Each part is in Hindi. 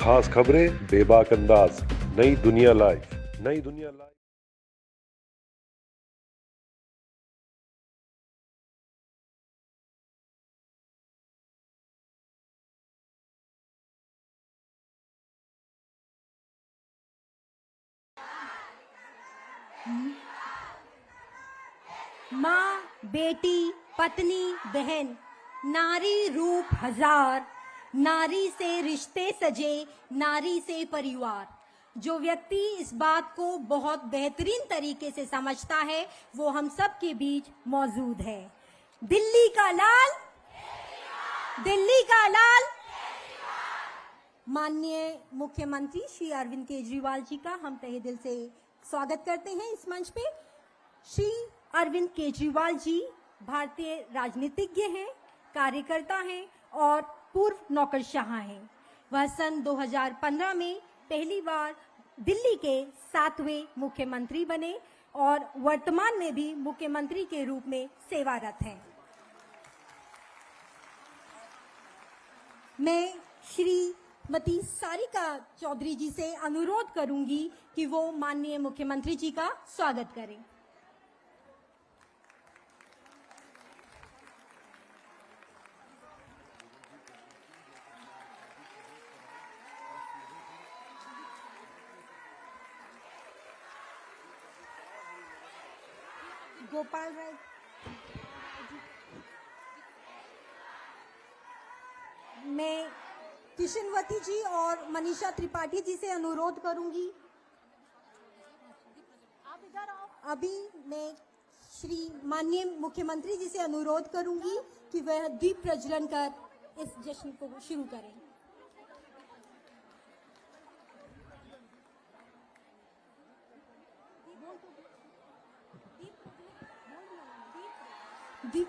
खास खबरें बेबाक अंदाज, नई दुनिया लाइव, नई दुनिया लाइव। माँ, बेटी, पत्नी, बहन, नारी रूप हजार, नारी से रिश्ते सजे, नारी से परिवार। जो व्यक्ति इस बात को बहुत बेहतरीन तरीके से समझता है वो हम सब के बीच मौजूद है। दिल्ली का लाल, दिल्ली का लाल। माननीय मुख्यमंत्री श्री अरविंद केजरीवाल जी का हम तहे दिल से स्वागत करते हैं इस मंच पे। श्री अरविंद केजरीवाल जी भारतीय राजनीतिज्ञ हैं, कार्यकर्ता हैं और पूर्व नौकरशाह हैं। वह सन 2015 में पहली बार दिल्ली के 7वें मुख्यमंत्री बने और वर्तमान में भी मुख्यमंत्री के रूप में सेवारत हैं। मैं श्रीमती सारिका चौधरी जी से अनुरोध करूंगी कि वो माननीय मुख्यमंत्री जी का स्वागत करें। गोपाल राय, मैं किशनवती जी और मनीषा त्रिपाठी जी से अनुरोध करूंगी। आप इधर आओ। अभी मैं श्री माननीय मुख्यमंत्री जी से अनुरोध करूंगी कि वह दीप प्रज्वलन कर इस जश्न को शुरू करें। दीप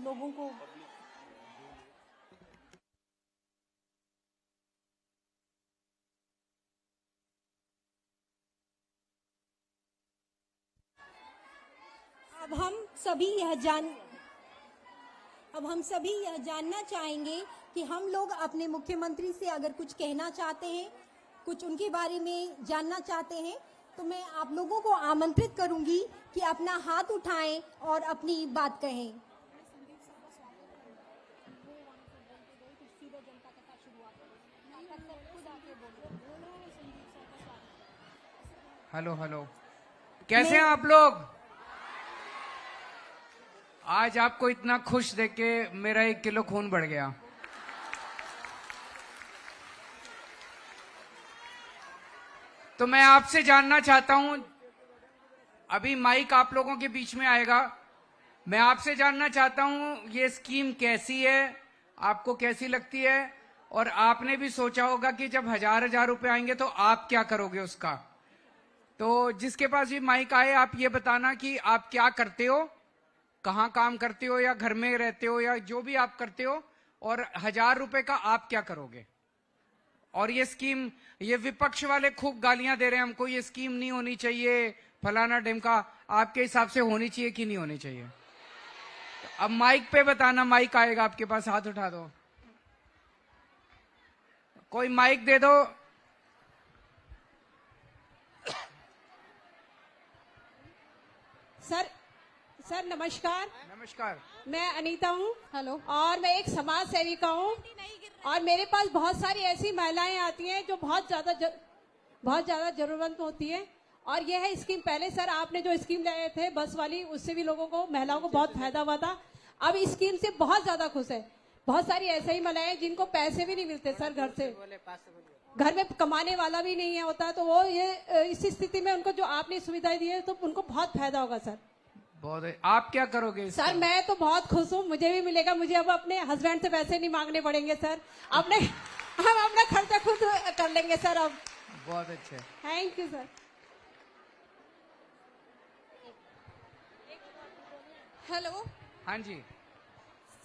लोगों को अब हम सभी यह जानना चाहेंगे कि हम लोग अपने मुख्यमंत्री से अगर कुछ कहना चाहते हैं, कुछ उनके बारे में जानना चाहते हैं, तो मैं आप लोगों को आमंत्रित करूंगी कि अपना हाथ उठाएं और अपनी बात कहें। हेलो हेलो, कैसे हैं आप लोग? आज आपको इतना खुश देख के मेरा 1 किलो खून बढ़ गया। तो मैं आपसे जानना चाहता हूं, अभी माइक आप लोगों के बीच में आएगा। मैं आपसे जानना चाहता हूं ये स्कीम कैसी है, आपको कैसी लगती है, और आपने भी सोचा होगा कि जब 1000 रुपए आएंगे तो आप क्या करोगे उसका। तो जिसके पास भी माइक आए, आप ये बताना कि आप क्या करते हो, कहाँ काम करते हो, या घर में रहते हो, या जो भी आप करते हो, और 1000 रुपए का आप क्या करोगे। और ये स्कीम, ये विपक्ष वाले खूब गालियां दे रहे हैं हमको, ये स्कीम नहीं होनी चाहिए, फलाना ढिमका, आपके हिसाब से होनी चाहिए कि नहीं होनी चाहिए। तो अब माइक पे बताना, माइक आएगा आपके पास, हाथ उठा दो, कोई माइक दे दो। सर नमस्कार। नमस्कार, मैं मैं अनीता हूँ। हेलो। और मैं एक समाज सेविका हूँ और मेरे पास बहुत सारी ऐसी महिलाएं आती हैं जो बहुत ज्यादा जरूरतमंद होती है। और यह है स्कीम, पहले सर आपने जो स्कीम लाए थे बस वाली, उससे भी लोगों को, महिलाओं को बहुत फायदा हुआ था। अब इस स्कीम से बहुत ज्यादा खुश है। बहुत सारी ऐसे ही महिलाएं जिनको पैसे भी नहीं मिलते सर घर से। घर में कमाने वाला भी नहीं है होता, तो वो ये इस स्थिति में उनको जो आपने सुविधाएं दी है तो उनको बहुत फायदा होगा सर। बहुत। आप क्या करोगे इसका? सर मैं तो बहुत खुश हूँ, मुझे भी मिलेगा, मुझे अब अपने हस्बैंड से पैसे नहीं मांगने पड़ेंगे सर, हम अपना खर्चा खुद कर लेंगे सर अब। बहुत अच्छे। Thank you sir. हेलो हाँ जी।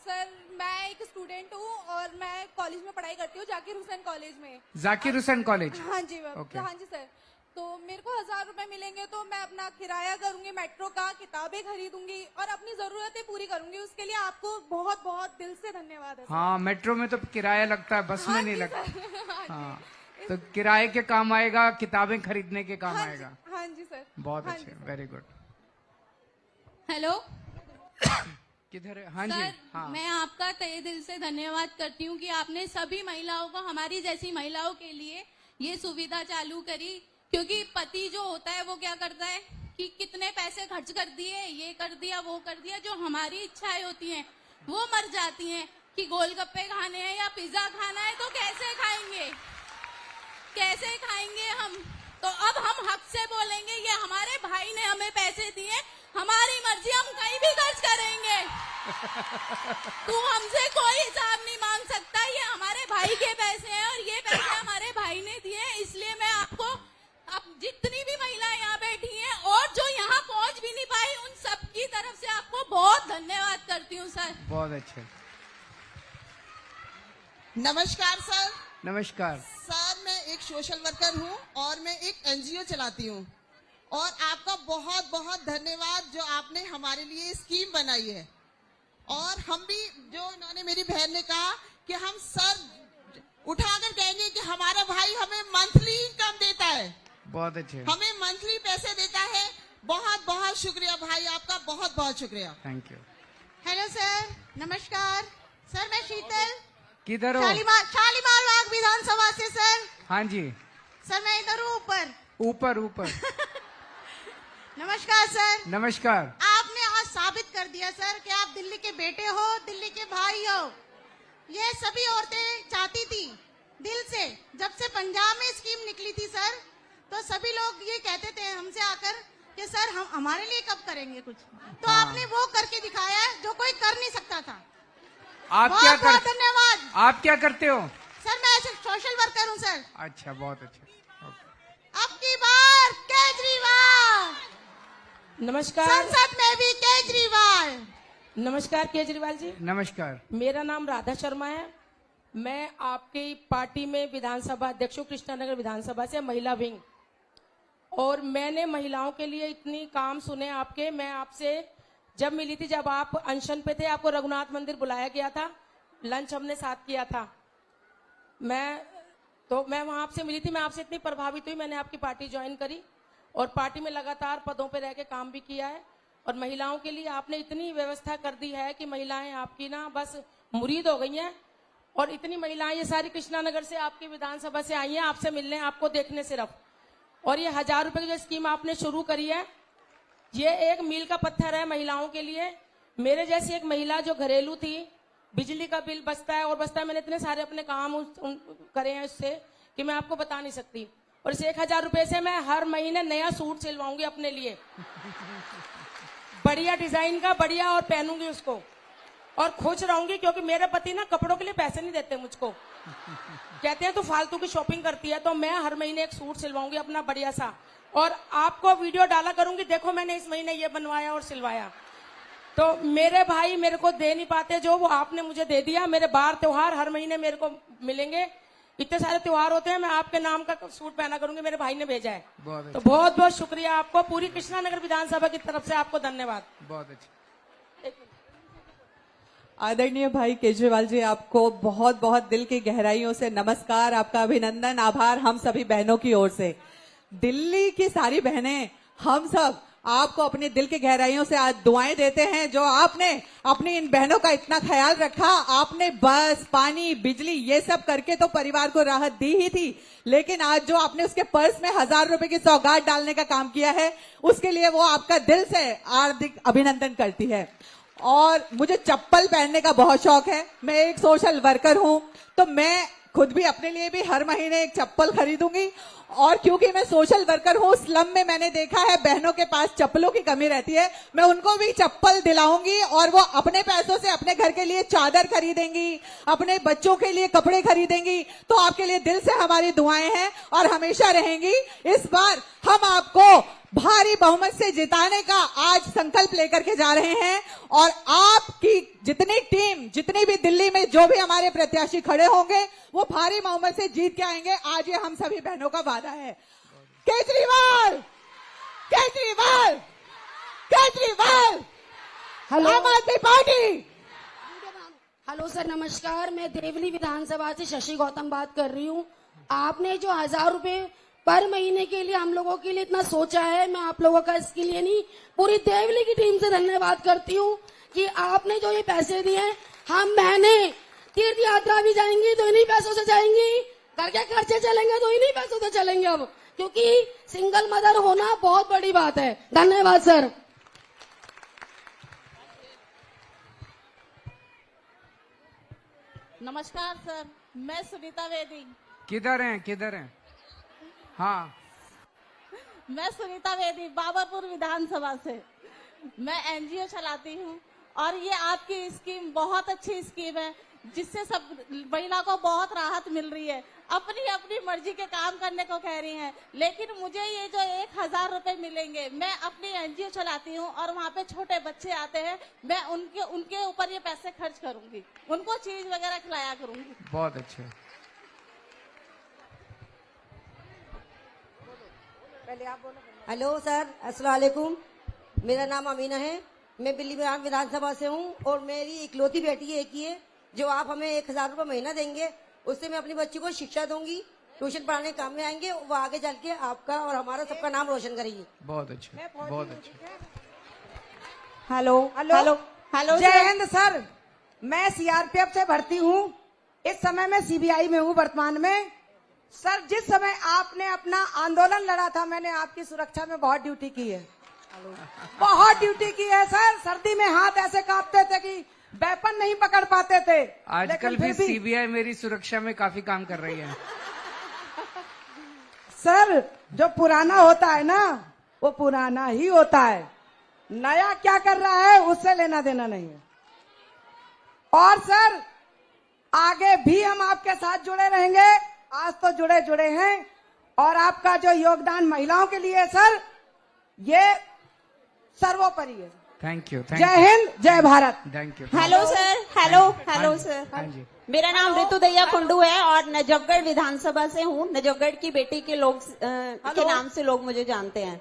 सर, मैं एक स्टूडेंट हूँ और मैं कॉलेज में पढ़ाई करती हूँ, जाकिर हुसैन कॉलेज में। जाकिर हुसैन कॉलेज। हाँ जी मैम। Okay. हाँ जी सर, तो मेरे को 1000 रुपए मिलेंगे तो मैं अपना किराया करूंगी, मेट्रो का, किताबें खरीदूंगी और अपनी जरूरतें पूरी करूंगी। उसके लिए आपको बहुत बहुत दिल से धन्यवाद है सर। हाँ, मेट्रो में तो किराया लगता है, बस में हाँ नहीं जी लगता। सर, हाँ जी। हाँ, तो किराए के काम आएगा, किताबें खरीदने के काम हाँ जी, आएगा। हाँ जी सर। बहुत हाँ अच्छे, जी सर। Very good. हेलो किधर है? हाँ जी। सर, हाँ, मैं आपका तहे दिल से धन्यवाद करती हूँ कि आपने सभी महिलाओं को, हमारी जैसी महिलाओं के लिए ये सुविधा चालू करी। क्योंकि पति जो होता है वो क्या करता है कि कितने पैसे खर्च कर दिए, ये कर दिया, वो कर दिया, जो हमारी इच्छाएं होती हैं वो मर जाती हैं कि गोलगप्पे खाने हैं या पिज्जा खाना है, तो कैसे खाएंगे, कैसे खाएंगे हम। तो अब हम हक से बोलेंगे, ये हमारे भाई ने हमें पैसे दिए, हमारी मर्जी, हम कहीं भी खर्च करेंगे। तू हमसे कोई हिसाब नहीं मांग सकता, ये हमारे भाई के पैसे हैं और ये पैसे हमारे भाई ने दिए हैं। इसलिए मैं आपको, अब जितनी भी महिलाएं यहाँ बैठी हैं और जो यहाँ पहुँच भी नहीं पाई, उन सबकी तरफ से आपको बहुत धन्यवाद करती हूँ सर। बहुत अच्छे। नमस्कार सर। नमस्कार सर, मैं एक सोशल वर्कर हूँ और मैं एक एनजीओ चलाती हूँ और आपका बहुत बहुत धन्यवाद जो आपने हमारे लिए स्कीम बनाई है। और हम भी, जो इन्होंने, मेरी बहन ने कहा कि हम सर उठाकर कहेंगे कि हमारा भाई हमें मंथली इनकम देता है, बहुत अच्छे। हमें मंथली पैसे देता है। बहुत बहुत शुक्रिया भाई, आपका बहुत बहुत शुक्रिया। Thank you. हेलो सर, नमस्कार सर, मैं शीतल किधर हो? शालीमार बाग विधानसभा से सर। हाँ जी। सर मैं इधर हूँ ऊपर। ऊपर ऊपर। नमस्कार सर। नमस्कार। आपने आज साबित कर दिया सर कि आप दिल्ली के बेटे हो, दिल्ली के भाई हो। ये सभी औरतें चाहती थी दिल से। जब से पंजाब में स्कीम निकली थी सर, तो सभी लोग ये कहते थे हमसे आकर कि सर हम हमारे लिए कब करेंगे कुछ। तो हाँ। आपने वो करके दिखाया है जो कोई कर नहीं सकता था। आप बहुत क्या बहुत धन्यवाद। आप क्या करते हो? सर मैं सोशल वर्कर हूँ सर। अच्छा, बहुत अच्छा। ओके। अब की बार केजरीवाल, नमस्कार। संसद में भी केजरीवाल। नमस्कार केजरीवाल जी, नमस्कार। मेरा नाम राधा शर्मा है। मैं आपकी पार्टी में विधानसभा अध्यक्ष हूँ, कृष्णानगर विधानसभा से, महिला विंग। और मैंने महिलाओं के लिए इतनी काम सुने आपके। मैं आपसे जब मिली थी, जब आप अनशन पे थे, आपको रघुनाथ मंदिर बुलाया गया था, लंच हमने साथ किया था। मैं वहां आपसे मिली थी। मैं आपसे इतनी प्रभावित हुई, मैंने आपकी पार्टी ज्वाइन करी और पार्टी में लगातार पदों पे रह के काम भी किया है। और महिलाओं के लिए आपने इतनी व्यवस्था कर दी है कि महिलाएं आपकी ना बस मुरीद हो गई हैं। और इतनी महिलाएं, ये सारी कृष्णानगर से आपकी विधानसभा से आई हैं आपसे मिलने, आपको देखने सिर्फ। और ये 1000 रुपए की जो स्कीम आपने शुरू करी है, ये एक मील का पत्थर है महिलाओं के लिए। मेरे जैसी एक महिला जो घरेलू थी, बिजली का बिल बचता है और बचता है, मैंने इतने सारे अपने काम करे हैं इससे कि मैं आपको बता नहीं सकती। और इस 1000 रुपए से मैं हर महीने नया सूट सिलवाऊंगी अपने लिए, बढ़िया डिजाइन का, बढ़िया, और पहनूंगी उसको और खुश रहूंगी। क्योंकि मेरे पति ना कपड़ों के लिए पैसे नहीं देते मुझको, कहते हैं तू फालतू की शॉपिंग करती है। तो मैं हर महीने एक सूट सिलवाऊंगी अपना बढ़िया सा, और आपको वीडियो डाला करूंगी, देखो मैंने इस महीने ये बनवाया और सिलवाया। तो मेरे भाई मेरे को दे नहीं पाते जो, वो आपने मुझे दे दिया। मेरे बार त्योहार हर महीने मेरे को मिलेंगे, इतने सारे त्योहार होते हैं, मैं आपके नाम का सूट पहना करूंगी, मेरे भाई ने भेजा है। तो बहुत बहुत शुक्रिया आपको, पूरी कृष्णानगर विधानसभा की तरफ से आपको धन्यवाद। बहुत अच्छा। आदरणीय भाई केजरीवाल जी, आपको बहुत बहुत दिल की गहराइयों से नमस्कार, आपका अभिनंदन, आभार हम सभी बहनों की ओर से। दिल्ली की सारी बहनें, हम सब आपको अपने दिल की गहराइयों से आज दुआएं देते हैं। जो आपने अपनी इन बहनों का इतना ख्याल रखा, आपने बस, पानी, बिजली ये सब करके तो परिवार को राहत दी ही थी, लेकिन आज जो आपने उसके पर्स में 1000 रुपए की सौगात डालने का काम किया है, उसके लिए वो आपका दिल से हार्दिक अभिनंदन करती है। और मुझे चप्पल पहनने का बहुत शौक है, मैं एक सोशल वर्कर हूं, तो मैं खुद भी अपने लिए भी हर महीने एक चप्पल खरीदूंगी। और क्योंकि मैं सोशल वर्कर हूँ, स्लम में मैंने देखा है बहनों के पास चप्पलों की कमी रहती है, मैं उनको भी चप्पल दिलाऊंगी और वो अपने पैसों से अपने घर के लिए चादर खरीदेंगी, अपने बच्चों के लिए कपड़े खरीदेंगी। तो आपके लिए दिल से हमारी दुआएं हैं और हमेशा रहेंगी। इस बार हम आपको भारी बहुमत से जिताने का आज संकल्प लेकर के जा रहे हैं और आपकी जितनी टीम, जितनी भी दिल्ली में जो भी हमारे प्रत्याशी खड़े होंगे वो भारी बहुमत से जीत के आएंगे। आज ये हम सभी बहनों का वादा है। केजरीवाल, केजरीवाल, केजरीवाल, आम आदमी पार्टी। हेलो सर, नमस्कार। मैं देवली विधानसभा से शशि गौतम बात कर रही हूँ। आपने जो 1000 रुपए पर महीने के लिए हम लोगों के लिए इतना सोचा है, मैं आप लोगों का इसके लिए नहीं, पूरी देवली की टीम से धन्यवाद करती हूँ कि आपने जो ये पैसे दिए हैं। हम बहनें तीर्थ यात्रा भी जाएंगी तो इन्हीं पैसों से जाएंगी, घर के खर्चे चलेंगे तो इन्हीं पैसों से चलेंगे अब, क्योंकि सिंगल मदर होना बहुत बड़ी बात है। धन्यवाद सर। नमस्कार सर, मैं सुनीता वेदी। किधर हैं? हाँ, मैं सुनीता वेदी, बाबापुर विधानसभा से। मैं एनजीओ चलाती हूँ और ये आपकी स्कीम बहुत अच्छी स्कीम है, जिससे सब महिला को बहुत राहत मिल रही है। अपनी अपनी मर्जी के काम करने को कह रही हैं, लेकिन मुझे ये जो 1000 रुपए मिलेंगे, मैं अपनी एनजीओ चलाती हूँ और वहाँ पे छोटे बच्चे आते हैं, मैं उनके ऊपर ये पैसे खर्च करूंगी, उनको चीज वगैरह खिलाया करूंगी। बहुत अच्छा। हेलो सर, अस्सलाम वालेकुम। मेरा नाम अमीना है, मैं दिल्ली विधानसभा से हूँ और मेरी इकलौती बेटी एक ही है। जो आप हमें 1000 रुपये महीना देंगे, उससे मैं अपनी बच्ची को शिक्षा दूंगी, ट्यूशन पढ़ाने काम में आएंगे, वो आगे चल के आपका और हमारा सबका नाम रोशन करेंगे। बहुत अच्छा, बहुत अच्छा। हेलो हेलो हेलो हेलो, जय हिंद सर। मैं सीआरपीएफ से भर्ती हूँ, इस समय मैं सीबीआई में हूँ वर्तमान में। सर, जिस समय आपने अपना आंदोलन लड़ा था, मैंने आपकी सुरक्षा में बहुत ड्यूटी की है, बहुत ड्यूटी की है सर। सर्दी में हाथ ऐसे कांपते थे कि वेपन नहीं पकड़ पाते थे। आजकल भी सीबीआई मेरी सुरक्षा में काफी काम कर रही है। सर, जो पुराना होता है ना, वो पुराना ही होता है, नया क्या कर रहा है उससे लेना देना नहीं है। और सर, आगे भी हम आपके साथ जुड़े रहेंगे। आज तो जुड़े हैं और आपका जो योगदान महिलाओं के लिए है सर, ये सर्वोपरि है। Thank you. जय हिंद, जय Bharat. Thank you. Hello sir, hello sir. हाँ जी, मेरा नाम ऋतु दैया कुंडू है और नजफगढ़ विधानसभा से हूँ। नजफगढ़ की बेटी के लोग के नाम से लोग मुझे जानते हैं।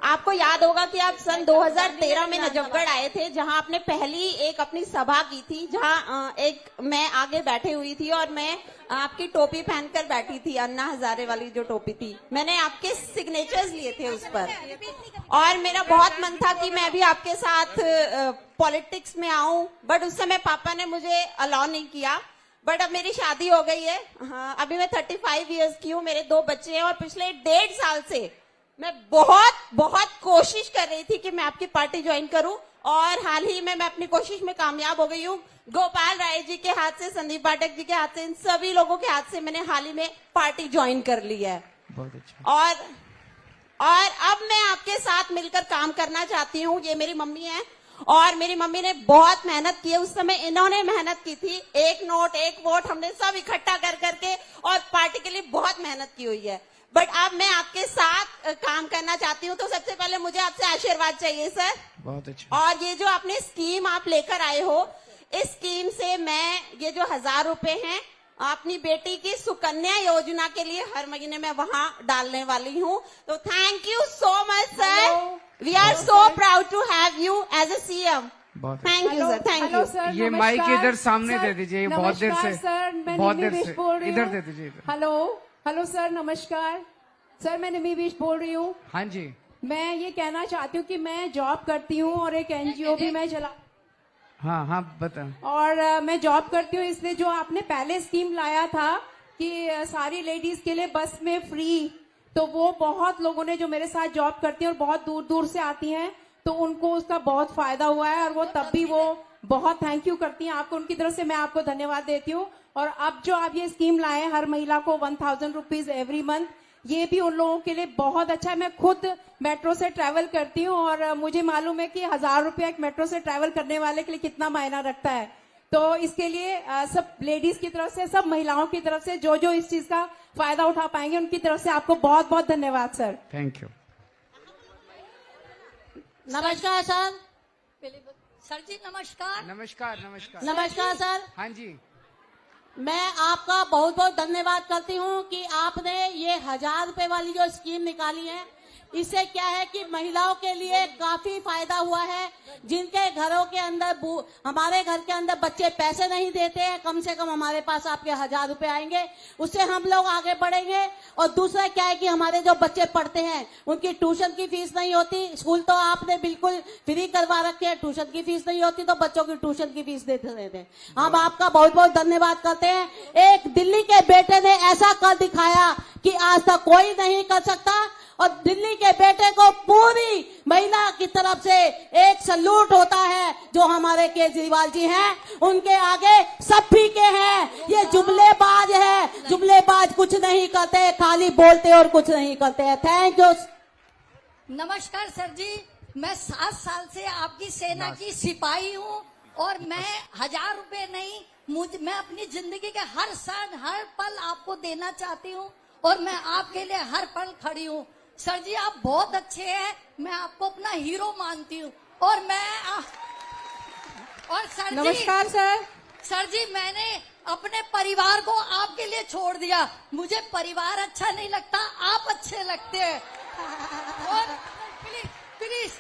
आपको याद होगा कि आप सन 2013 में नजफगढ़ आए थे, जहां आपने पहली एक अपनी सभा की थी, जहां एक मैं आगे बैठी हुई थी और मैं आपकी टोपी पहनकर बैठी थी, अन्ना हजारे वाली जो टोपी थी। मैंने आपके सिग्नेचर्स लिए थे उस पर और मेरा बहुत मन था कि मैं भी आपके साथ पॉलिटिक्स में आऊं, बट उस समय पापा ने मुझे अलाउ नहीं किया। बट अब मेरी शादी हो गई है। हाँ, अभी मैं 35 इयर्स की हूँ, मेरे 2 बच्चे हैं और पिछले 1.5 साल से मैं बहुत कोशिश कर रही थी कि मैं आपकी पार्टी ज्वाइन करूं और हाल ही में मैं अपनी कोशिश में कामयाब हो गई हूं। गोपाल राय जी के हाथ से, संदीप पाठक जी के हाथ से, इन सभी लोगों के हाथ से मैंने हाल ही में पार्टी ज्वाइन कर ली है। बहुत अच्छा। और अब मैं आपके साथ मिलकर काम करना चाहती हूँ। ये मेरी मम्मी है और मेरी मम्मी ने बहुत मेहनत की है। उस समय इन्होंने मेहनत की थी, 1 नोट 1 वोट हमने सब इकट्ठा कर करके और पार्टी के लिए बहुत मेहनत की हुई है। बट अब मैं आपके साथ काम करना चाहती हूँ, तो सबसे पहले मुझे आपसे आशीर्वाद चाहिए सर। बहुत अच्छा। और ये जो आपने स्कीम आप लेकर आए हो, इस स्कीम से मैं ये जो 1000 रुपए हैं अपनी बेटी की सुकन्या योजना के लिए हर महीने में वहाँ डालने वाली हूँ। तो thank you so much sir, we are so proud to have you as a CM. Thank you sir, thank you. ये माइक इधर सामने दे दीजिए, बहुत देर से इधर दे दीजिए। हेलो सर, नमस्कार सर, मैं निमी विश बोल रही हूँ। हाँ जी, मैं ये कहना चाहती हूँ कि मैं जॉब करती हूँ और एक एनजीओ भी मैं चला। हाँ बता। और मैं जॉब करती हूँ, इसलिए जो आपने पहले स्कीम लाया था कि सारी लेडीज के लिए बस में फ्री, तो वो बहुत लोगों ने जो मेरे साथ जॉब करती हैं और बहुत दूर दूर से आती हैं, तो उनको उसका बहुत फायदा हुआ है और वो तब भी वो बहुत थैंक यू करती हैं आपको। उनकी तरफ से मैं आपको धन्यवाद देती हूँ और अब जो आप ये स्कीम लाए हर महिला को 1000 रुपीज एवरी मंथ, ये भी उन लोगों के लिए बहुत अच्छा है। मैं खुद मेट्रो से ट्रैवल करती हूँ और मुझे मालूम है कि 1000 रुपया एक मेट्रो से ट्रैवल करने वाले के लिए कितना मायना रखता है। तो इसके लिए सब लेडीज की तरफ से, सब महिलाओं की तरफ से जो जो इस चीज का फायदा उठा पाएंगे उनकी तरफ से आपको बहुत बहुत धन्यवाद सर। Thank you. नमस्कार सर। सर जी नमस्कार। नमस्कार नमस्कार नमस्कार सर। हाँ जी, मैं आपका बहुत बहुत धन्यवाद करती हूँ कि आपने ये 1000 रुपए वाली जो स्कीम निकाली है, इससे क्या है कि महिलाओं के लिए काफी फायदा हुआ है। जिनके घरों के अंदर हमारे घर के अंदर बच्चे पैसे नहीं देते हैं, कम से कम हमारे पास आपके 1000 रुपए आएंगे, उससे हम लोग आगे बढ़ेंगे। और दूसरा क्या है कि हमारे जो बच्चे पढ़ते हैं उनकी ट्यूशन की फीस नहीं होती। स्कूल तो आपने बिल्कुल फ्री करवा रखे है, ट्यूशन की फीस नहीं होती तो बच्चों की ट्यूशन की फीस देते रहते। हम आपका बहुत बहुत धन्यवाद करते हैं। एक दिल्ली के बेटे ने ऐसा कर दिखाया कि आज तक कोई नहीं कर सकता, और दिल्ली के बेटे को पूरी महिला की तरफ से एक सल्यूट होता है। जो हमारे केजरीवाल जी हैं उनके आगे सब फीके हैं। ये जुमलेबाज है, जुमलेबाज कुछ नहीं करते, खाली बोलते और कुछ नहीं करते हैं। Thank you. नमस्कार सर जी, मैं 7 साल से आपकी सेना की सिपाही हूँ और मैं 1000 रुपए नहीं, मैं अपनी जिंदगी के हर क्षण हर पल आपको देना चाहती हूँ और मैं आपके लिए हर पल खड़ी हूँ। सर जी आप बहुत अच्छे हैं, मैं आपको अपना हीरो मानती हूँ। और सर नमस्कार सर। सर जी मैंने अपने परिवार को आपके लिए छोड़ दिया, मुझे परिवार अच्छा नहीं लगता, आप अच्छे लगते हैं। और प्लीज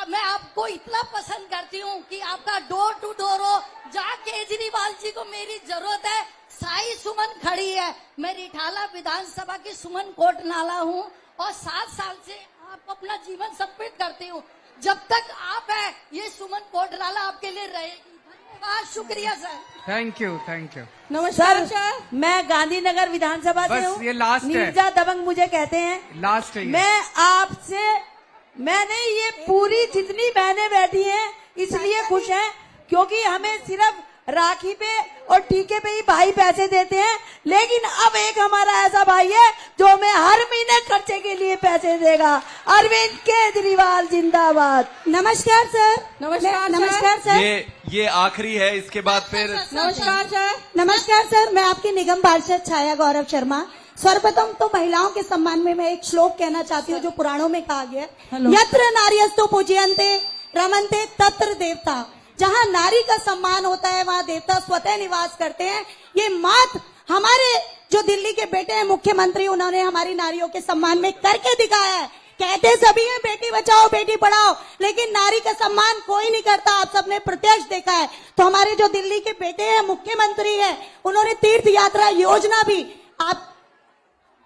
मैं आपको इतना पसंद करती हूँ कि आपका डोर टू डोर हो। जहाँ केजरीवाल जी को मेरी जरूरत है, साई सुमन खड़ी है। मैं रिठाला विधानसभा की सुमन कोट नाला हूँ और 7 साल से आपको अपना जीवन समर्पित करती हूँ। जब तक आप है ये सुमन कोट नाला आपके लिए रहेगी। धन्यवाद, शुक्रिया sir. Thank you thank you. नमस्कार सर, मैं गांधीनगर विधानसभा से हूँ। ये लास्ट है। नीरजा दबंग मुझे कहते हैं। लास्ट है ये। मैं आपसे, मैंने ये पूरी जितनी बहनें बैठी हैं इसलिए खुश हैं क्योंकि हमें सिर्फ राखी पे और टीके पे ही भाई पैसे देते हैं, लेकिन अब एक हमारा ऐसा भाई है जो हमें हर महीने खर्चे के लिए पैसे देगा। अरविंद केजरीवाल जिंदाबाद। नमस्कार सर। नमस्कार सर। ये आखिरी है, इसके बाद फिर नमस्कार सर। नमस्कार सर, मैं आपकी निगम पार्षद छाया गौरव शर्मा। सर्वप्रथम तो महिलाओं के सम्मान में मैं एक श्लोक कहना चाहती हूँ जो पुराणों में कहा गया है, यत्र नार्यस्तु पूजयन्ते रमन्ते तत्र देवता। जहाँ नारी का सम्मान होता है वहाँ देवता स्वतः निवास करते हैं। ये मात हमारे जो दिल्ली के बेटे हैं मुख्यमंत्री, उन्होंने हमारी नारियों के सम्मान में करके दिखाया है। कहते सभी हैं बेटी बचाओ बेटी पढ़ाओ, लेकिन नारी का सम्मान कोई नहीं करता। आप सबने प्रत्यक्ष देखा है। तो हमारे जो दिल्ली के बेटे हैं मुख्यमंत्री हैं, उन्होंने तीर्थ यात्रा योजना भी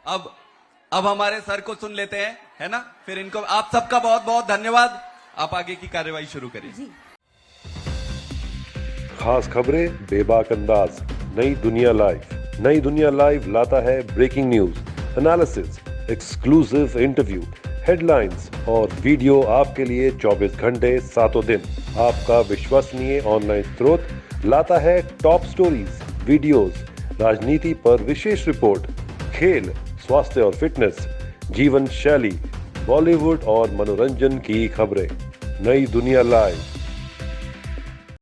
अब हमारे सर को सुन लेते हैं, है ना? फिर इनको आप सबका बहुत बहुत धन्यवाद। आप आगे की कार्यवाही शुरू करिए। खास खबरें बेबाक अंदाज, नई दुनिया लाइव। नई दुनिया लाइव लाता है breaking news, analysis, exclusive interview, headlines और वीडियो आपके लिए 24 घंटे 7 दिन। आपका विश्वसनीय ऑनलाइन स्रोत लाता है टॉप स्टोरीज, वीडियोस, राजनीति पर विशेष रिपोर्ट, खेल, स्वास्थ्य और फिटनेस, जीवन शैली, बॉलीवुड और मनोरंजन की खबरें। नई दुनिया लाइव।